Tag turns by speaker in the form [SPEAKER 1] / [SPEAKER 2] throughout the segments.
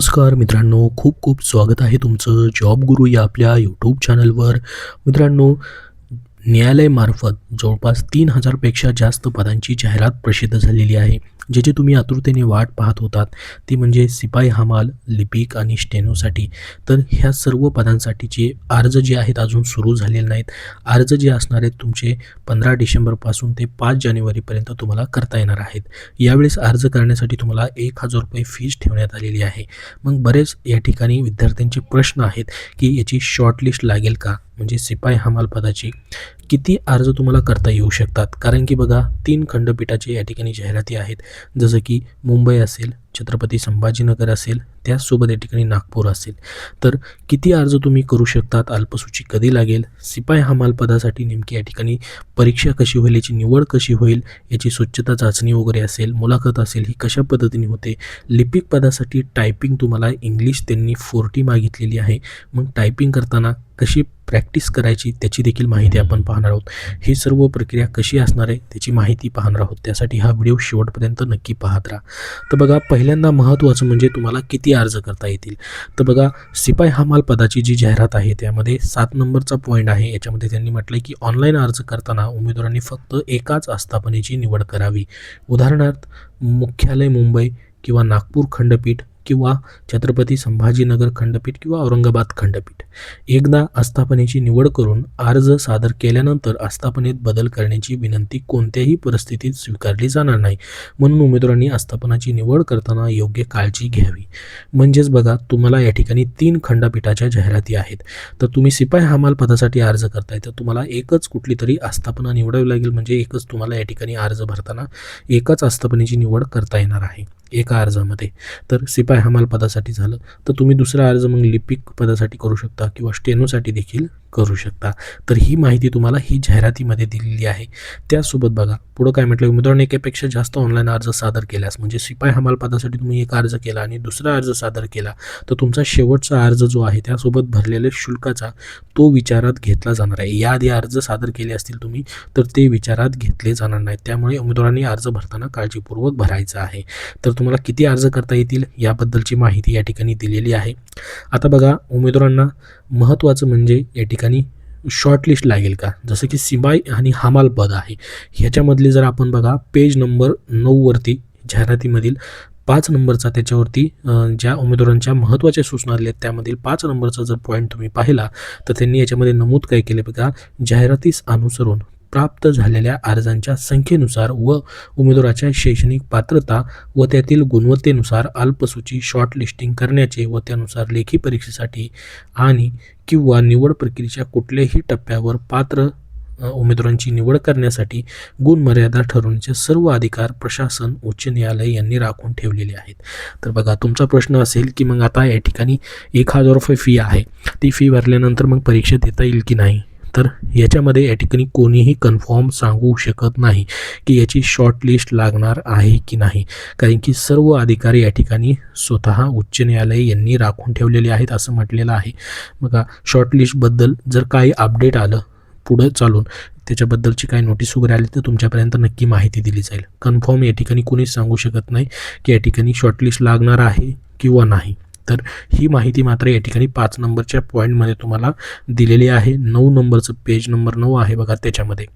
[SPEAKER 1] नमस्कार मित्रांनो, खूप खूप स्वागत आहे तुमचं जॉब गुरु या आपल्या यूट्यूब चॅनलवर. मित्रांनो, न्यायालयामार्फत जवळपास 3,000 पेक्षा जास्त पदांची जाहिरात प्रसिद्ध झालेली आहे. ज्याची तुम्ही आतुरतेने वाट पाहत होतात ती म्हणजे शिपाई हमाल, लिपिक आणि स्टेनोसाठी. तर ह्या सर्व पदांसाठीचे अर्ज जे आहेत अजून सुरू झालेले नाहीत. अर्ज जे असणार आहेत तुमचे 15 डिसेंबरपासून ते 5 जानेवारीपर्यंत तुम्हाला करता येणार आहेत. यावेळेस अर्ज करण्यासाठी तुम्हाला ₹1,000 फीस ठेवण्यात आलेली आहे. मग बरेच या ठिकाणी विद्यार्थ्यांचे प्रश्न आहेत की याची शॉर्टलिस्ट लागेल का, म्हणजे शिपाई हमाल पदाची किती अर्ज तुम्हाला करता येऊ शकतात. कारण की बघा 3 खंडपीठाचे या ठिकाणी जाहिराती आहेत, जसं की मुंबई असेल, छत्रपती संभाजीनगर असेल, त्याचसोबत या ठिकाणी नागपूर असेल. तर किती अर्ज तुम्ही करू शकतात, अल्पसूची कधी लागेल, शिपाई हमाल पदासाठी नेमकी या ठिकाणी परीक्षा कशी होईल, याची निवड कशी होईल, याची स्वच्छता चाचणी वगैरे असेल, मुलाखत असेल, ही कशा पद्धतीने होते. लिपिक पदासाठी टायपिंग तुम्हाला इंग्लिश त्यांनी 40 मागितलेली आहे. मग टायपिंग करताना कशी प्रॅक्टिस करायची त्याची देखील माहिती आपण पाहणार आहोत. ही सर्व प्रक्रिया कशी असणार आहे त्याची माहिती पाहणार आहोत. त्यासाठी हा व्हिडिओ शेवटपर्यंत नक्की पाहत राहा. तर बघा, पहिल्यांदा महत्त्वाचं म्हणजे तुम्हाला किती अर्ज करता येतील. तर बघा, शिपाई हमाल पदाची जी जाहिरात आहे त्यामध्ये 7 नंबरचा पॉईंट आहे. याच्यामध्ये त्यांनी म्हटलं की ऑनलाईन अर्ज करताना उमेदवारांनी फक्त एकाच आस्थापनेची निवड करावी. उदाहरणार्थ मुख्यालय मुंबई किंवा नागपूर खंडपीठ किंवा छत्रपती संभाजीनगर खंडपीठ किंवा औरंगाबाद खंडपीठ. एकदा आस्थापनेची निवड करून अर्ज सादर केल्यानंतर आस्थापनेत बदल करण्याची विनंती कोणत्याही परिस्थितीत स्वीकारली जाणार नाही. म्हणून उमेदवारांनी आस्थापनाची निवड करताना योग्य काळजी घ्यावी. म्हणजेच बघा, तुम्हाला या ठिकाणी 3 खंडपीठाच्या जाहिराती आहेत. तर तुम्ही शिपाई हमाल पदासाठी अर्ज करताय तर तुम्हाला एकच कुठली तरी आस्थापना निवडावी लागेल. म्हणजे एकच तुम्हाला या ठिकाणी अर्ज भरताना एकाच आस्थापनेची निवड करता येणार आहे एका अर्जामध्ये. तर शिपाई हमाल पदासाठी झालं. तर तुम्ही दुसरा अर्ज मग लिपिक पदासाठी करू शकता किंवा स्टेनोसाठी देखील करू शकता. तर ही माहिती तुम्हाला ही जाहिरातीमध्ये दिलेली आहे. त्यासोबत बघा पुढं काय म्हटलं, उमेदवारांनी एकापेक्षा जास्त ऑनलाईन अर्ज सादर केल्यास, म्हणजे शिपाई हमाल पदासाठी तुम्ही एक अर्ज केला आणि दुसरा अर्ज सादर केला तर तुमचा शेवटचा अर्ज जो आहे त्यासोबत भरलेल्या शुल्काचा तो विचारात घेतला जाणार आहे. याआधी अर्ज सादर केले असतील तुम्ही तर ते विचारात घेतले जाणार नाहीत. त्यामुळे उमेदवारांनी अर्ज भरताना काळजीपूर्वक भरायचा आहे. तर तुम्हाला किती अर्ज करता येतील याबद्दलची माहिती या ठिकाणी दिलेली आहे. आता बघा, उमेदवारांना महत्त्वाचं म्हणजे या ठिकाणी शॉर्टलिस्ट लागेल का. जसं की शिपाई आणि हमाल पद आहे, ह्याच्यामधले जर आपण बघा पेज नंबर 9 वरती जाहिरातीमधील 5 नंबरचा त्याच्यावरती ज्या उमेदवारांच्या महत्त्वाच्या सूचना आल्या त्यामधील 5 नंबरचा जर पॉईंट तुम्ही पाहिला तर त्यांनी याच्यामध्ये नमूद काय केले बघा, जाहिरातीस अनुसरून प्राप्त झालेल्या अर्जांच्या संख्येनुसार व उमेदवाराच्या शैक्षणिक पात्रता व त्यातील गुणवत्तेनुसार अल्पसूची शॉर्टलिस्टिंग करण्याचे व त्यानुसार लेखी परीक्षेसाठी आणि किंवा निवड प्रक्रियेच्या कुठल्याही टप्प्यावर पात्र उमेदवारांची निवड करण्यासाठी गुणमर्यादा ठरवण्याचे सर्व अधिकार प्रशासन उच्च न्यायालय यांनी राखून ठेवलेले आहेत. तर बघा, तुमचा प्रश्न असेल की मग आता या ठिकाणी ₹1,000 फी आहे, ती फी भरल्यानंतर मग परीक्षा देता येईल की नाही. तर याच्यामध्ये या ठिकाणी कोणीही कन्फर्म सांगू शकत नाही की याची शॉर्टलिस्ट लागणार आहे की नाही. कारण की सर्व अधिकारी या ठिकाणी स्वतः उच्च न्यायालय यांनी राखून ठेवलेले आहेत असं म्हटलेलं आहे. बघा, शॉर्टलिस्टबद्दल जर काही अपडेट आलं पुढं चालून, त्याच्याबद्दलची काही नोटीस वगैरे आली तर तुमच्यापर्यंत नक्की माहिती दिली जाईल. कन्फर्म या ठिकाणी कोणीच सांगू शकत नाही की या ठिकाणी शॉर्टलिस्ट लागणार आहे किंवा नाही. तर ही माहिती मात्र या ठिकाणी 5 नंबरच्या पॉईंटमध्ये तुम्हाला दिलेली आहे. 9 नंबरचं पेज नंबर 9 आहे बघा, त्याच्यामध्ये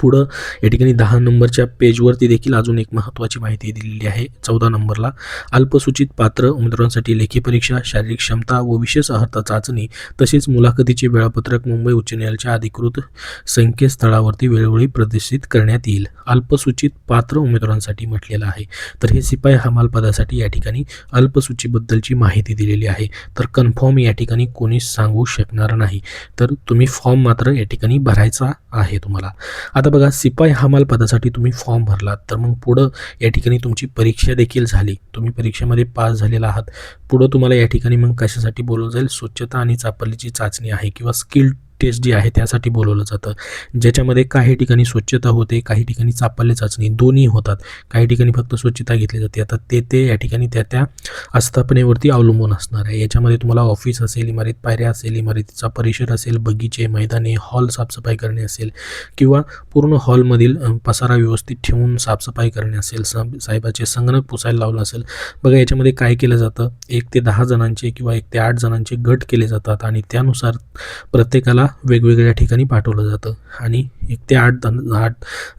[SPEAKER 1] पुढं या ठिकाणी 10 नंबरच्या पेजवरती देखील अजून एक महत्त्वाची माहिती दिलेली आहे. 14 नंबरला अल्पसूचित पात्र उमेदवारांसाठी लेखी परीक्षा, शारीरिक क्षमता व विशेष अर्हता चाचणी तसेच मुलाखतीचे वेळापत्रक मुंबई उच्च न्यायालयाच्या अधिकृत संकेतस्थळावरती वेळोवेळी प्रदर्शित करण्यात येईल. अल्पसूचित पात्र उमेदवारांसाठी म्हटलेलं आहे. तर हे शिपाई हमाल पदासाठी या ठिकाणी अल्पसूचीबद्दलची माहिती दिलेली आहे. तर कन्फर्म या ठिकाणी कोणीच सांगू शकणार नाही. तर तुम्ही फॉर्म मात्र या ठिकाणी भरायचा आहे तुम्हाला. आता बघा, शिपाई हमाल पदासाठी तुम्ही फॉर्म भरलात तर मग पुढं या ठिकाणी तुमची परीक्षा देखील झाली, तुम्ही परीक्षेमध्ये पास झालेला आहात. पुढं तुम्हाला या ठिकाणी मग कशासाठी बोलवलं जाईल, स्वच्छता आणि चापलीची चाचणी आहे किंवा स्किल टेस्ट जी आहे त्यासाठी बोलवलं जातं, ज्याच्यामध्ये काही ठिकाणी स्वच्छता होते, काही ठिकाणी चापल्य चाचणी दोन्ही होतात. काही ठिकाणी फक्त स्वच्छता घेतली जाते. आता ते या ठिकाणी त्या आस्थापनेवरती अवलंबून असणार आहे. याच्यामध्ये तुम्हाला ऑफिस असेल, इमारत पायऱ्या असेल, इमारतीचा परिसर असेल, बगीचे, मैदाने, हॉल साफसफाई करणे असेल किंवा पूर्ण हॉलमधील पसारा व्यवस्थित ठेवून साफसफाई करणे असेल, साहेबाचे संगणक पुसायला लावलं असेल. बघा याच्यामध्ये काय केलं जातं, 1 ते 10 जणांचे किंवा 1 ते 8 जणांचे गट केले जातात आणि त्यानुसार प्रत्येकाला वेगवेगळ्या ठिकाणी पाठवलं जातं आणि 1 ते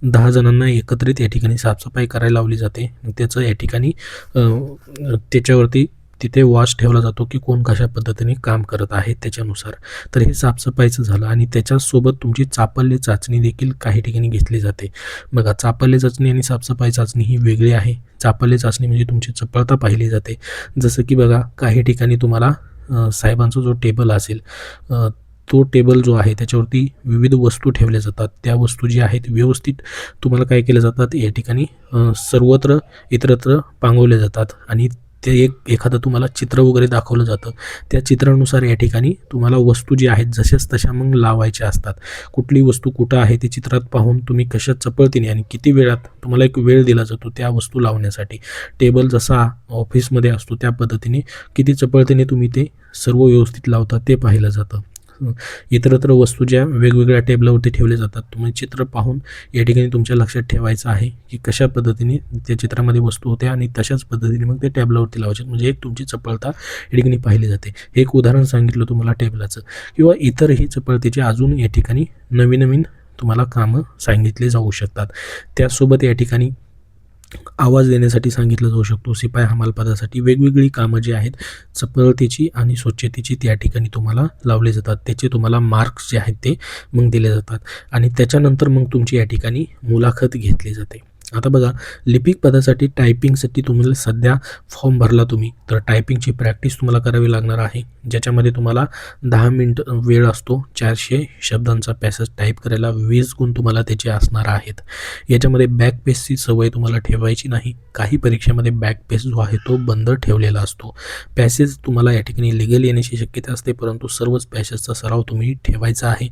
[SPEAKER 1] 10 जणांना एकत्रित या ठिकाणी साफसफाई करायला लावली जाते. त्याचं या ठिकाणी त्याच्यावरती तिथे वॉच ठेवला जातो की कोण कशा पद्धतीने काम करत आहे त्याच्यानुसार. तर हे साफसफाईचं झालं आणि त्याच्यासोबत तुमची चापल्य चाचणी देखील काही ठिकाणी घेतली जाते. बघा चापल्य चाचणी आणि साफसफाई चाचणी ही वेगळी आहे. चापल्य चाचणी म्हणजे तुमची चपळता पाहिली जाते. जसं की बघा काही ठिकाणी तुम्हाला साहेबांचा जो टेबल असेल, तो टेबल जो आहे त्याच्यावरती विविध वस्तू ठेवल्या जातात. त्या वस्तू जी आहेत व्यवस्थित तुम्हाला काय केल्या जातात, या ठिकाणी सर्वत्र इतरत्र पांगवल्या जातात आणि ते एखादं तुम्हाला चित्र वगैरे दाखवलं जातं. त्या चित्रानुसार या ठिकाणी तुम्हाला वस्तू जी आहेत जशाच तशा मग लावायच्या असतात. कुठली वस्तू कुठं आहे ते चित्रात पाहून तुम्ही कशा चपळतीने आणि किती वेळात तुम्हाला एक वेळ दिला जातो त्या वस्तू लावण्यासाठी. टेबल जसा ऑफिसमध्ये असतो त्या पद्धतीने किती चपळतेने तुम्ही ते सर्व व्यवस्थित लावता ते पाहिलं जातं. इतरत्र वस्तू ज्या वेगवेगळ्या टेबलावरती ठेवल्या जातात, तुम्ही चित्र पाहून या ठिकाणी तुमच्या लक्षात ठेवायचं आहे की कशा पद्धतीने त्या चित्रामध्ये वस्तू होत्या आणि तशाच पद्धतीने मग ते टेबलावरती लावायचे. म्हणजे एक तुमची चपळता या ठिकाणी पाहिली जाते. हे एक उदाहरण सांगितलं तुम्हाला टेबलाचं, किंवा इतरही चपळतेचे अजून या ठिकाणी नवीन तुम्हाला कामं सांगितले जाऊ शकतात. त्यासोबत या ठिकाणी आवाज देण्यासाठी सांगितलं जाऊ शकतो. शिपाई हमाल पदासाठी वेगवेगळी कामं जी आहेत चपळतेची आणि स्वच्छतेची त्या ठिकाणी तुम्हाला लावले जातात. त्याचे तुम्हाला मार्क्स जे आहेत ते मग दिले जातात आणि त्याच्यानंतर मग तुमची या ठिकाणी मुलाखत घेतली जाते. आता बघा लिपिक पदासाठी टायपिंगसाठी तुम्हाला सध्या फॉर्म भरला तुम्ही, तर टायपिंगची प्रॅक्टिस तुम्हाला करावी लागणार आहे, ज्याच्यामध्ये तुम्हाला 10 मिनिट वेळ असतो. 400 शब्दांचा पॅसेज टाईप करायला 20 गुण तुम्हाला त्याचे असणार आहेत. याच्यामध्ये बॅक पेजची सवय तुम्हाला ठेवायची नाही. काही परीक्षेमध्ये बॅक पेज जो आहे तो बंद ठेवलेला असतो. पॅसेज तुम्हाला या ठिकाणी लिगल येण्याची शक्यता असते, परंतु सर्वच पॅसेजचा सराव तुम्ही ठेवायचा आहे.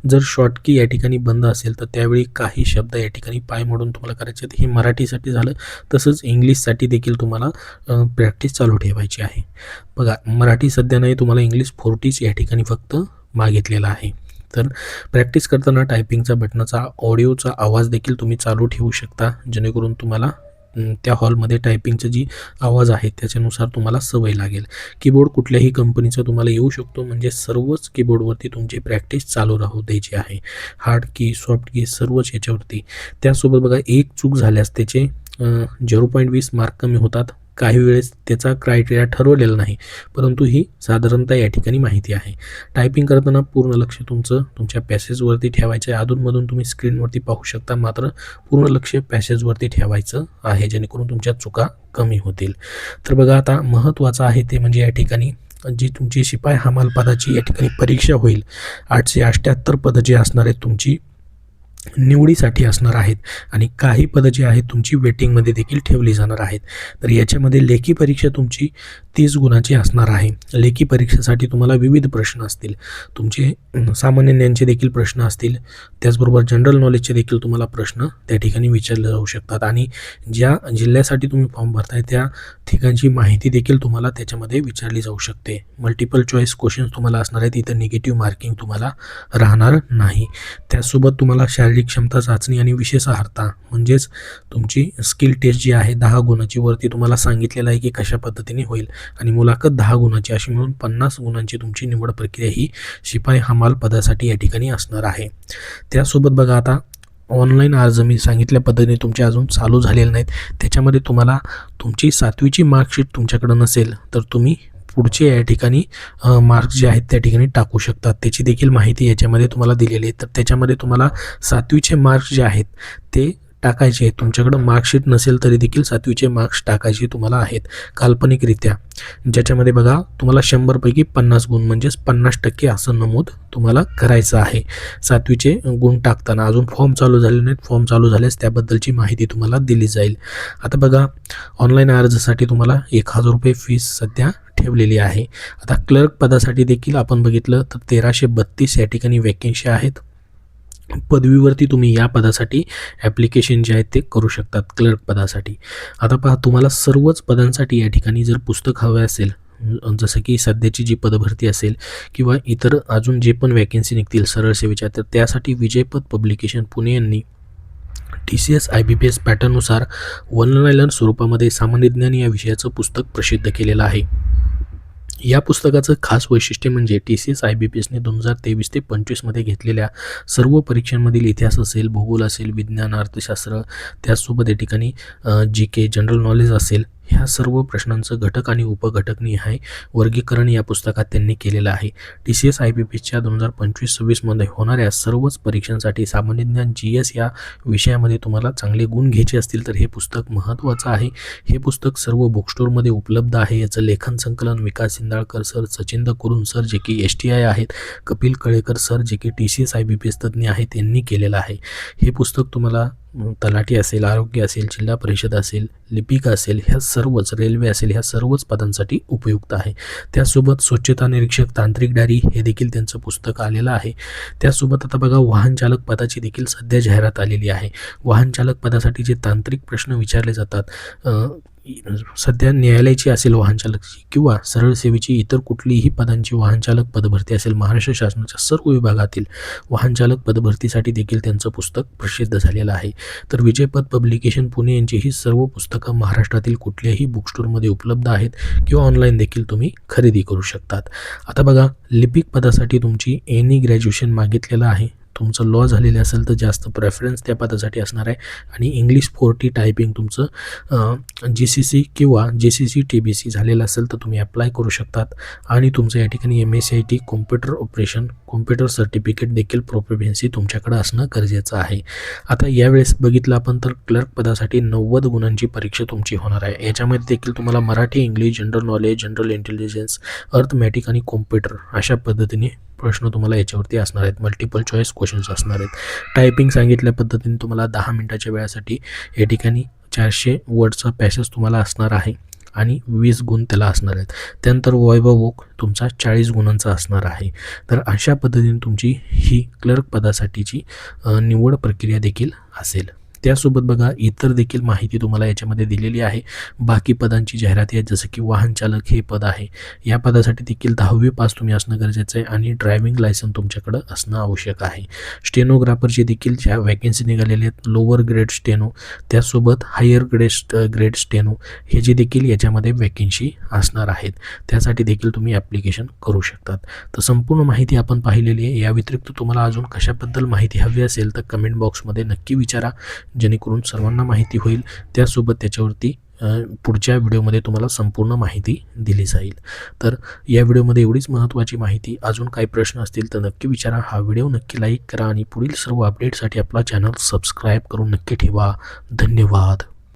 [SPEAKER 1] जर शॉर्टकी या ठिकाणी बंद असेल तर त्यावेळी काही शब्द या ठिकाणी पाय मोडून तुम्हाला करायचे. हे मराठीसाठी झालं. तसंच इंग्लिशसाठी देखील तुम्हाला प्रॅक्टिस चालू ठेवायची आहे. बघा मराठी सध्या नाही, तुम्हाला इंग्लिश 40 या ठिकाणी फक्त मागितलेला आहे. तर प्रॅक्टिस करताना टायपिंगचा बटनाचा ऑडिओचा आवाज देखील तुम्ही चालू ठेवू शकता, जेणेकरून तुम्हाला त्या हॉलमध्ये टायपिंगचा जी आवाज आहे त्याच्यानुसार तुम्हाला सवय लागेल. कीबोर्ड कुठल्याही कंपनीचा तुम्हाला येऊ शकतो, म्हणजे सर्वच कीबोर्डवरती तुमची प्रॅक्टिस चालू राहू द्यायची आहे. हार्ड की, सॉफ्ट की सर्वच याच्यावरती. त्यासोबत बघा एक चूक झाल्यास त्याचे 0.20 मार्क कमी होतात. काही वेळेस त्याचा क्रायटेरिया ठरवलेला नाही, परंतु ही साधारणतः या ठिकाणी माहिती आहे. टायपिंग करताना पूर्ण लक्ष तुमच्या पॅसेजवरती ठेवायचं आहे. अधूनमधून तुम्ही स्क्रीनवरती पाहू शकता, मात्र पूर्ण लक्ष पॅसेजवरती ठेवायचं आहे, जेणेकरून तुमच्या चुका कमी होतील. तर बघा आता महत्त्वाचं आहे ते म्हणजे या ठिकाणी जी तुमची शिपाई हमाल पदाची या ठिकाणी परीक्षा होईल, 878 पदं जी असणार आहेत तुमची निवडीसाठी असणार आहेत आणि काही पदं जी आहेत तुमची वेटिंगमध्ये देखील ठेवली जाणार आहेत. तर याच्यामध्ये लेखी परीक्षा तुमची 30 गुणाची असणार आहे. लेखी परीक्षेसाठी तुम्हाला विविध प्रश्न असतील, तुमचे सामान्य ज्ञानचे देखील प्रश्न असतील, त्याचबरोबर जनरल नॉलेजचे देखील तुम्हाला प्रश्न त्या ठिकाणी विचारले जाऊ शकतात आणि ज्या जिल्ह्यासाठी तुम्ही फॉर्म भरताय त्या ठिकाणची माहिती देखील तुम्हाला त्याच्यामध्ये विचारली जाऊ शकते. मल्टिपल चॉईस क्वेश्चन्स तुम्हाला असणार आहेत. इथं निगेटिव्ह मार्किंग तुम्हाला राहणार नाही. त्यासोबत तुम्हाला शारीरिक क्षमता चाचणी आणि विशेषार्हता म्हणजेच तुमची स्किल टेस्ट जी आहे 10 गुणाची वरती तुम्हाला सांगितलेलं आहे की कशा पद्धतीने होईल आणि मुलाखत 10 गुणाची, अशी मिळून 50 गुणांची तुमची निवड प्रक्रिया ही शिपाई हमाल पदासाठी या ठिकाणी असणार आहे. त्यासोबत बघा आता ऑनलाईन अर्ज मी सांगितल्या पद्धतीने तुमचे अजून चालू झालेले नाहीत. त्याच्यामध्ये तुम्हाला तुमची 7वीची मार्कशीट तुमच्याकडं नसेल तर तुम्ही पुढचे या ठिकाणी मार्क्स जे आहेत त्या ठिकाणी टाकू शकतात. त्याची देखील माहिती याच्यामध्ये तुम्हाला दिलेली आहे. तर त्याच्यामध्ये तुम्हाला 7वीचे मार्क्स जे आहेत ते टाकायचे आहेत. तुमच्याकडं मार्कशीट नसेल तरी देखील 7वीचे मार्क्स टाकायचे तुम्हाला आहेत काल्पनिकरित्या, ज्याच्यामध्ये बघा तुम्हाला 100 पैकी 50 गुण म्हणजेच 50% असं नमूद तुम्हाला करायचं आहे 7वीचे गुण टाकताना. अजून फॉर्म चालू झाले नाहीत. फॉर्म चालू झाल्यास त्याबद्दलची माहिती तुम्हाला दिली जाईल. आता बघा ऑनलाईन अर्जासाठी तुम्हाला 1000 रुपये फीस सध्या ठेवलेली आहे. आता क्लर्क पदासाठी देखील आपण बघितलं तर 1332 या ठिकाणी वॅकेन्सी आहेत. पदवीवरती तुम्ही या पदासाठी ॲप्लिकेशन जे आहेत ते करू शकतात क्लर्क पदासाठी. आता पहा, तुम्हाला सर्वच पदांसाठी या ठिकाणी जर पुस्तक हवे असेल, जसं की सध्याची जी पदभरती असेल किंवा इतर अजून जे पण वॅकेन्सी निघतील सरळ सेवेच्या, तर त्यासाठी विजयपथ पब्लिकेशन पुणे यांनी TCS IBPS पॅटर्ननुसार वर्णनालयन स्वरूपामध्ये सामान्य ज्ञान या विषयाचं पुस्तक प्रसिद्ध केलेलं आहे. या पुस्तकाचं खास वैशिष्ट्य म्हणजे TCS IBPSने 2023 ते 25 मध्ये घेतलेल्या सर्व परीक्षांमधील इतिहास असेल, भूगोल असेल, विज्ञान, अर्थशास्त्र, त्याचसोबत या ठिकाणी GK जनरल नॉलेज असेल, ह्या सर्व प्रश्नांचं घटक आणि उपघटक निहाय वर्गीकरण या पुस्तकात त्यांनी केलेलं आहे. TCS IBPSच्या 2025-26 मध्ये होणाऱ्या सर्वच परीक्षांसाठी सामान्य ज्ञान GS या विषयामध्ये तुम्हाला चांगले गुण घ्यायचे असतील तर हे पुस्तक महत्त्वाचं आहे. हे पुस्तक सर्व बुकस्टोअरमध्ये उपलब्ध आहे. याचं लेखन संकलन विकास इंदाळकर सर, सचिंद्र कुरुन सर जे की STI आहेत, कपिल कळेकर सर जे की TCS IBPS तज्ज्ञ आहेत, यांनी केलेलं आहे. हे पुस्तक तुम्हाला तलाठी असेल, आरोग्य असेल, जिल्हा परिषद असेल, लिपिक असेल, ह्या सर्वच, रेल्वे असेल, ह्या सर्वच पदांसाठी उपयुक्त आहे. त्यासोबत स्वच्छता निरीक्षक, तांत्रिक डायरी हे देखील त्यांचं पुस्तक आलेलं आहे. त्यासोबत आता बघा, वाहन चालक पदाची देखील सध्या जाहिरात आलेली आहे. वाहन चालक पदासाठी जे तांत्रिक प्रश्न विचारले जातात, सध्या न्यायालयाची असेल वाहन चालकची किंवा सरळ सेवेची इतर कुठलीही पदांची वाहन चालक पदभरती असेल, महाराष्ट्र शासनाच्या सर्व विभागातील वाहन चालक पदभरतीसाठी देखील त्यांचं पुस्तक प्रसिद्ध झालेलं आहे. तर विजयपथ पब्लिकेशन पुणे यांची ही सर्व पुस्तकं महाराष्ट्रातील कुठल्याही बुकस्टोअरमध्ये उपलब्ध आहेत किंवा ऑनलाईन देखील तुम्ही खरेदी करू शकतात. आता बघा, लिपिक पदासाठी तुमची एनी ग्रॅज्युएशन मागितलेलं आहे. तुमचं लॉ झालेलं असेल तर जास्त प्रेफरन्स त्या पदासाठी असणार आहे. आणि इंग्लिश 40 टायपिंग तुमचं GCC किंवा GCC TBC झालेलं असेल तर तुम्ही अप्लाय करू शकतात. आणि तुमचं या ठिकाणी MSCIT computer operation, computer certificate देखील प्रोफिशियन्सी तुमच्याकडे असणं गरजेचं आहे. आता यावेळेस बघितलं आपण तर क्लर्क पदासाठी 90 गुणांची परीक्षा तुमची होणार आहे. याच्यामध्ये देखील तुम्हाला Marathi, English, general knowledge, general intelligence, arithmetic आणि कॉम्प्युटर अशा पद्धतीने प्रश्न तुम्हाला याच्यावरती असणार आहेत. मल्टिपल चॉईस क्वेश्चन्स असणार आहेत. टायपिंग सांगितल्या पद्धतीने तुम्हाला 10 मिनिटाच्या वेळासाठी या ठिकाणी 400 वर्डचा पॅसेज तुम्हाला असणार आहे आणि 20 गुण त्याला असणार आहेत. त्यानंतर वैभव ओक तुमचा 40 गुणांचा असणार आहे. तर अशा पद्धतीने तुमची ही क्लर्क पदासाठीची निवड प्रक्रिया देखील असेल. त्यासोबत बघा, इतर देखील माहिती तुम्हाला याच्यामध्ये दिलेली आहे. बाकी पदांची जाहिरात आहे, जसं की वाहन चालक हे पद आहे. या पदासाठी देखील 10वी पास तुम्ही असणं गरजेचं आहे आणि ड्रायव्हिंग लायसन्स तुमच्याकडं असणं आवश्यक आहे. स्टेनोग्राफरचे देखील ज्या वॅकेन्सी निघालेले आहेत, लोअर ग्रेड स्टेनो, त्यासोबत हायर ग्रेड स्टेनो हे जे देखील याच्यामध्ये वॅकेन्सी असणार आहेत, त्यासाठी देखील तुम्ही ॲप्लिकेशन करू शकतात. तर संपूर्ण माहिती आपण पाहिलेली आहे. या व्यतिरिक्त तुम्हाला अजून कशाबद्दल माहिती हवी असेल तर कमेंट बॉक्समध्ये नक्की विचारा, जेणेकरून सर्वांना माहिती होईल. त्यासोबत त्याच्यावरती पुढच्या व्हिडिओमध्ये तुम्हाला संपूर्ण माहिती दिली जाईल. तर या व्हिडिओमध्ये एवढीच महत्त्वाची माहिती. अजून काही प्रश्न असतील तर नक्की विचारा. हा व्हिडिओ नक्की लाईक करा आणि पुढील सर्व अपडेटसाठी आपला चॅनल सबस्क्राईब करून नक्की ठेवा. धन्यवाद.